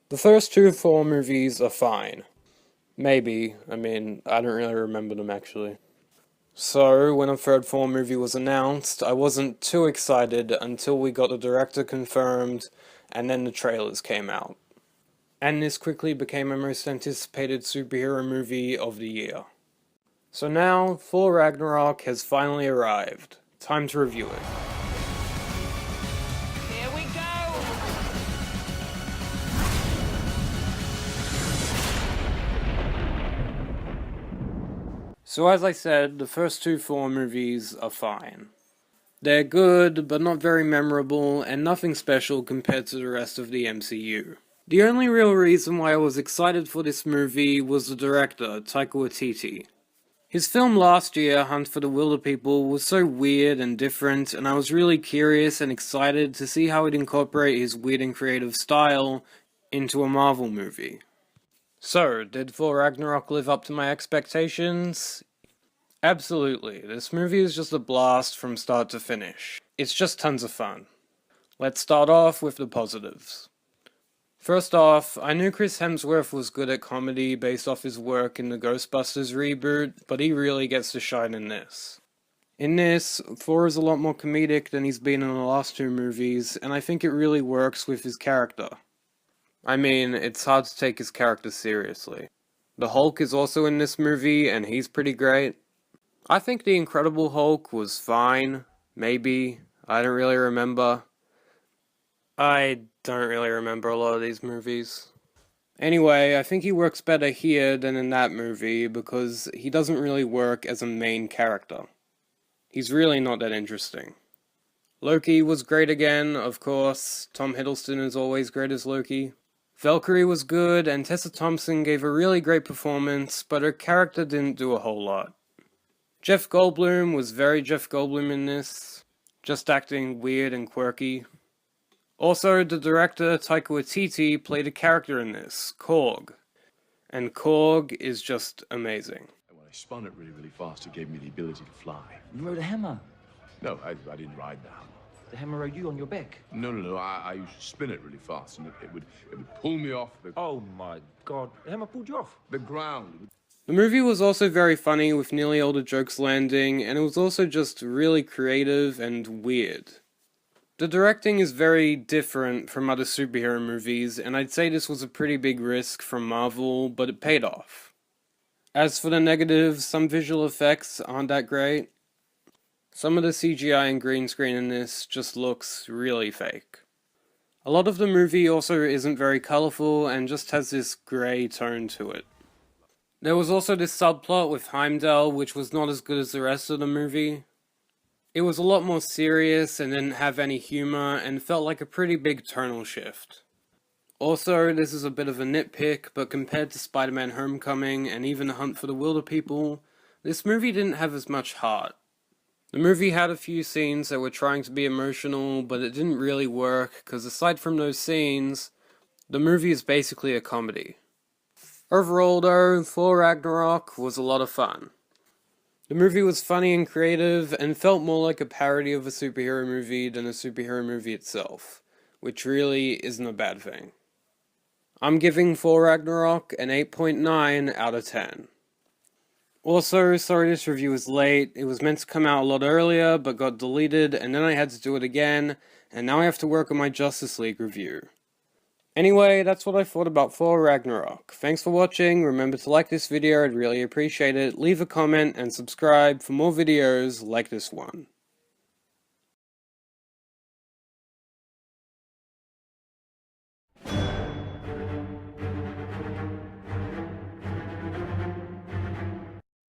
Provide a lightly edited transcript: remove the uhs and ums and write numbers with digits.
The first two Thor movies are fine. Maybe. I don't really remember them actually. So, when a third Thor movie was announced, I wasn't too excited until we got the director confirmed, and then the trailers came out. And this quickly became my most anticipated superhero movie of the year. So now, Thor Ragnarok has finally arrived. Time to review it. Here we go! So as I said, the first two Thor movies are fine. They're good, but not very memorable, and nothing special compared to the rest of the MCU. The only real reason why I was excited for this movie was the director, Taika Waititi. His film last year, Hunt for the Wilderpeople, was so weird and different, and I was really curious and excited to see how he'd incorporate his weird and creative style into a Marvel movie. So, did Thor Ragnarok live up to my expectations? Absolutely. This movie is just a blast from start to finish. It's just tons of fun. Let's start off with the positives. First off, I knew Chris Hemsworth was good at comedy based off his work in the Ghostbusters reboot, but he really gets to shine in this. In this, Thor is a lot more comedic than he's been in the last two movies, and I think it really works with his character. It's hard to take his character seriously. The Hulk is also in this movie, and he's pretty great. I think The Incredible Hulk was fine, maybe, I don't really remember. I don't really remember a lot of these movies. Anyway, I think he works better here than in that movie because he doesn't really work as a main character. He's really not that interesting. Loki was great again, of course. Tom Hiddleston is always great as Loki. Valkyrie was good, and Tessa Thompson gave a really great performance, but her character didn't do a whole lot. Jeff Goldblum was very Jeff Goldblum in this, just acting weird and quirky. Also, the director Taika Waititi played a character in this, Korg. And Korg is just amazing. When I spun it really, really fast, it gave me the ability to fly. You rode a hammer. No, I didn't ride the hammer. The hammer rode you on your back. No. I used to spin it really fast, and it would pull me off Oh my god. The hammer pulled you off. the ground. The movie was also very funny with nearly all the jokes landing, and it was also just really creative and weird. The directing is very different from other superhero movies, and I'd say this was a pretty big risk from Marvel, but it paid off. As for the negatives, some visual effects aren't that great. Some of the CGI and green screen in this just looks really fake. A lot of the movie also isn't very colourful and just has this grey tone to it. There was also this subplot with Heimdall, which was not as good as the rest of the movie. It was a lot more serious and didn't have any humor and felt like a pretty big tonal shift. Also, this is a bit of a nitpick, but compared to Spider-Man Homecoming and even The Hunt for the Wilderpeople, this movie didn't have as much heart. The movie had a few scenes that were trying to be emotional, but it didn't really work, because aside from those scenes, the movie is basically a comedy. Overall though, Thor Ragnarok was a lot of fun. The movie was funny and creative, and felt more like a parody of a superhero movie than a superhero movie itself, which really isn't a bad thing. I'm giving Thor Ragnarok an 8.9 out of 10. Also, sorry this review is late, it was meant to come out a lot earlier, but got deleted, and then I had to do it again, and now I have to work on my Justice League review. Anyway, that's what I thought about Thor Ragnarok. Thanks for watching, remember to like this video, I'd really appreciate it, leave a comment, and subscribe for more videos like this one.